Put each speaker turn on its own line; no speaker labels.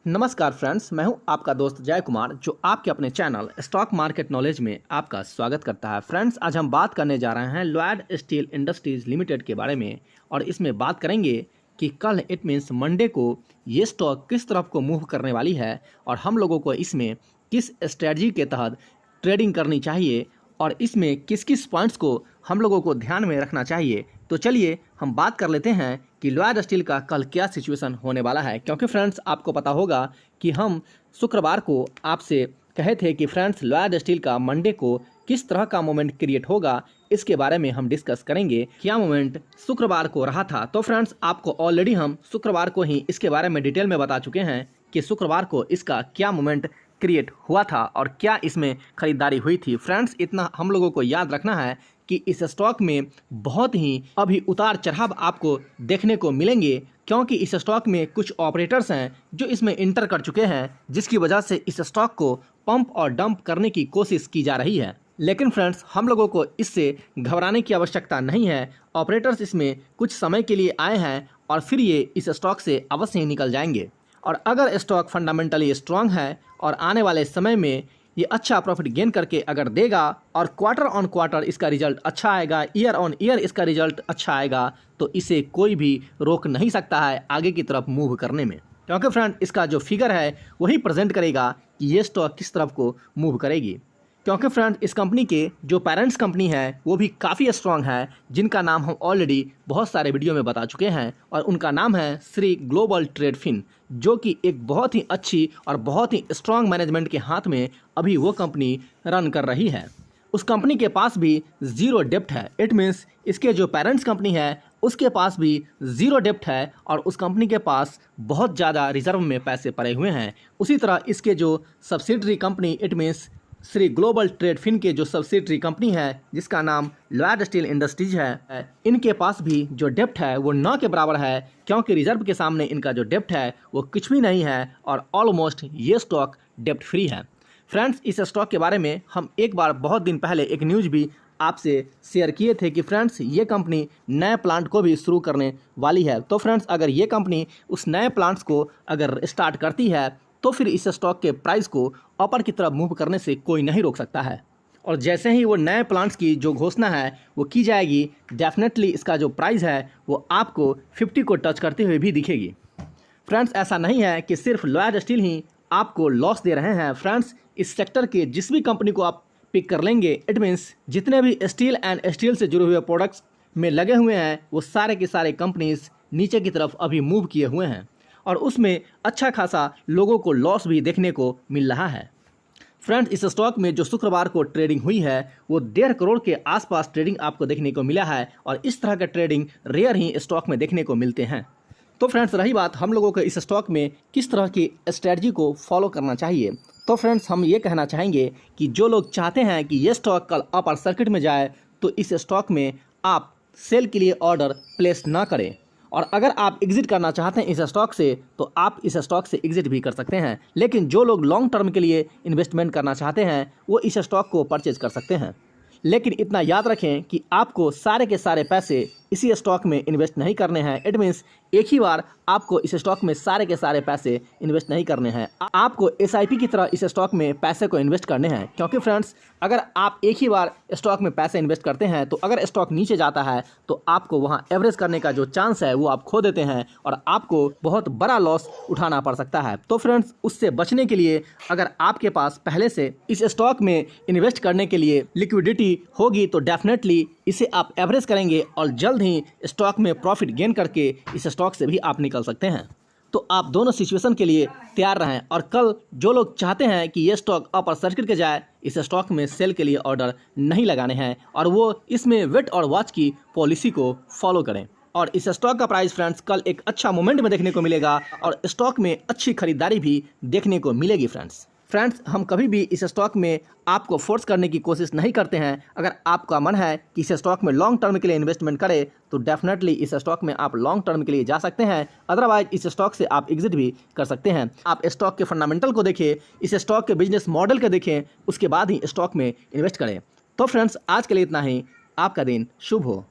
नमस्कार फ्रेंड्स, मैं हूं आपका दोस्त जय कुमार जो आपके अपने चैनल स्टॉक मार्केट नॉलेज में आपका स्वागत करता है। फ्रेंड्स, आज हम बात करने जा रहे हैं लॉयड स्टील इंडस्ट्रीज लिमिटेड के बारे में और इसमें बात करेंगे कि कल इट मीन्स मंडे को ये स्टॉक किस तरफ को मूव करने वाली है और हम लोगों को इसमें किस स्ट्रेटजी के तहत ट्रेडिंग करनी चाहिए और इसमें किस किस पॉइंट्स को हम लोगों को ध्यान में रखना चाहिए। तो चलिए हम बात कर लेते हैं कि लॉयड स्टील का कल क्या सिचुएशन होने वाला है, क्योंकि फ्रेंड्स आपको पता होगा कि हम शुक्रवार को आपसे कहे थे कि फ्रेंड्स लॉयड स्टील का मंडे को किस तरह का मोमेंट क्रिएट होगा, इसके बारे में हम डिस्कस करेंगे। क्या मोमेंट शुक्रवार को रहा था, तो फ्रेंड्स आपको ऑलरेडी हम शुक्रवार को ही इसके बारे में डिटेल में बता चुके हैं कि शुक्रवार को इसका क्या मोमेंट क्रिएट हुआ था और क्या इसमें खरीदारी हुई थी। फ्रेंड्स, इतना हम लोगों को याद रखना है कि इस स्टॉक में बहुत ही अभी उतार चढ़ाव आपको देखने को मिलेंगे, क्योंकि इस स्टॉक में कुछ ऑपरेटर्स हैं जो इसमें इंटर कर चुके हैं, जिसकी वजह से इस स्टॉक को पंप और डंप करने की कोशिश की जा रही है। लेकिन फ्रेंड्स, हम लोगों को इससे घबराने की आवश्यकता नहीं है। ऑपरेटर्स इसमें कुछ समय के लिए आए हैं और फिर ये इस स्टॉक से अवश्य ही निकल जाएंगे। और अगर स्टॉक फंडामेंटली स्ट्रांग है और आने वाले समय में ये अच्छा प्रॉफिट गेन करके अगर देगा और क्वार्टर ऑन क्वार्टर इसका रिजल्ट अच्छा आएगा, ईयर ऑन ईयर इसका रिजल्ट अच्छा आएगा, तो इसे कोई भी रोक नहीं सकता है आगे की तरफ मूव करने में, क्योंकि फ्रेंड इसका जो फिगर है वही प्रेजेंट करेगा कि ये स्टॉक किस तरफ को मूव करेगी। क्योंकि फ्रेंड इस कंपनी के जो पेरेंट्स कंपनी है वो भी काफ़ी स्ट्रांग है, जिनका नाम हम ऑलरेडी बहुत सारे वीडियो में बता चुके हैं और उनका नाम है श्री ग्लोबल ट्रेडफिन, जो कि एक बहुत ही अच्छी और बहुत ही स्ट्रांग मैनेजमेंट के हाथ में अभी वो कंपनी रन कर रही है। उस कंपनी के पास भी ज़ीरो डेप्ट है। इट मीन्स इसके जो पेरेंट्स कंपनी है उसके पास भी ज़ीरो डेप्ट है और उस कंपनी के पास बहुत ज़्यादा रिजर्व में पैसे पड़े हुए हैं। उसी तरह इसके जो subsidiary company it means Shri Global Tradefin के जो सब्सिडरी कंपनी है जिसका नाम लॉयड स्टील इंडस्ट्रीज है, इनके पास भी जो डेप्ट है वो न के बराबर है, क्योंकि रिजर्व के सामने इनका जो डेप्ट है वो कुछ भी नहीं है और ऑलमोस्ट ये स्टॉक डेप्ट फ्री है। फ्रेंड्स, इस स्टॉक के बारे में हम एक बार बहुत दिन पहले एक न्यूज़ भी आपसे शेयर किए थे कि फ्रेंड्स ये कंपनी नए प्लांट को भी शुरू करने वाली है। तो फ्रेंड्स, अगर ये कंपनी उस नए प्लांट्स को अगर स्टार्ट करती है तो फिर इस स्टॉक के प्राइस को अपर की तरफ मूव करने से कोई नहीं रोक सकता है। और जैसे ही वो नए प्लांट्स की जो घोषणा है वो की जाएगी, डेफिनेटली इसका जो प्राइस है वो आपको 50 को टच करते हुए भी दिखेगी। फ्रेंड्स, ऐसा नहीं है कि सिर्फ लॉयड स्टील ही आपको लॉस दे रहे हैं। फ्रेंड्स, इस सेक्टर के जिस भी कंपनी को आप पिक कर लेंगे, इट मीन्स जितने भी स्टील एंड स्टील से जुड़े हुए प्रोडक्ट्स में लगे हुए हैं वो सारे के सारे कंपनीज नीचे की तरफ अभी मूव किए हुए हैं और उसमें अच्छा खासा लोगों को लॉस भी देखने को मिल रहा है। फ्रेंड्स, इस स्टॉक में जो शुक्रवार को ट्रेडिंग हुई है वो 1.5 करोड़ के आसपास ट्रेडिंग आपको देखने को मिला है और इस तरह का ट्रेडिंग रेयर ही स्टॉक में देखने को मिलते हैं। तो फ्रेंड्स, रही बात हम लोगों को इस स्टॉक में किस तरह की स्ट्रेटजी को फॉलो करना चाहिए, तो फ्रेंड्स हम ये कहना चाहेंगे कि जो लोग चाहते हैं कि ये स्टॉक कल अपर सर्किट में जाए तो इस स्टॉक में आप सेल के लिए ऑर्डर प्लेस ना करें, और अगर आप एग्जिट करना चाहते हैं इस स्टॉक से तो आप इस स्टॉक से एग्जिट भी कर सकते हैं। लेकिन जो लोग लॉन्ग टर्म के लिए इन्वेस्टमेंट करना चाहते हैं वो इस स्टॉक को परचेज कर सकते हैं। लेकिन इतना याद रखें कि आपको सारे के सारे पैसे इसी स्टॉक में इन्वेस्ट नहीं करने हैं। इट मीन्स एक ही बार आपको इस स्टॉक में सारे के सारे पैसे इन्वेस्ट नहीं करने हैं, आपको एसआईपी की तरह इस स्टॉक में पैसे को इन्वेस्ट करने हैं। क्योंकि फ्रेंड्स, अगर आप एक ही बार स्टॉक में पैसे इन्वेस्ट करते हैं तो अगर स्टॉक नीचे जाता है तो आपको वहां एवरेज करने का जो चांस है वो आप खो देते हैं और आपको बहुत बड़ा लॉस उठाना पड़ सकता है। तो फ्रेंड्स, उससे बचने के लिए अगर आपके पास पहले से इस स्टॉक में इन्वेस्ट करने के लिए लिक्विडिटी होगी तो डेफिनेटली इसे आप एवरेज करेंगे और जल्द ही स्टॉक में प्रॉफिट गेन करके इस स्टॉक से भी आप निकल सकते हैं। तो आप दोनों सिचुएशन के लिए तैयार रहें और कल जो लोग चाहते हैं कि ये स्टॉक अपर सर्किट के जाए, इस स्टॉक में सेल के लिए ऑर्डर नहीं लगाने हैं और वो इसमें वेट और वॉच की पॉलिसी को फॉलो करें। और इस स्टॉक का प्राइस फ्रेंड्स कल एक अच्छा मोमेंट में देखने को मिलेगा और स्टॉक में अच्छी खरीदारी भी देखने को मिलेगी। फ्रेंड्स, हम कभी भी इस स्टॉक में आपको फोर्स करने की कोशिश नहीं करते हैं। अगर आपका मन है कि इस स्टॉक में लॉन्ग टर्म के लिए इन्वेस्टमेंट करें तो डेफिनेटली इस स्टॉक में आप लॉन्ग टर्म के लिए जा सकते हैं, अदरवाइज इस स्टॉक से आप एग्जिट भी कर सकते हैं। आप स्टॉक के फंडामेंटल को देखें, इस स्टॉक के बिजनेस मॉडल को देखें, उसके बाद ही स्टॉक में इन्वेस्ट करें। तो फ्रेंड्स, आज के लिए इतना ही। आपका दिन शुभ हो।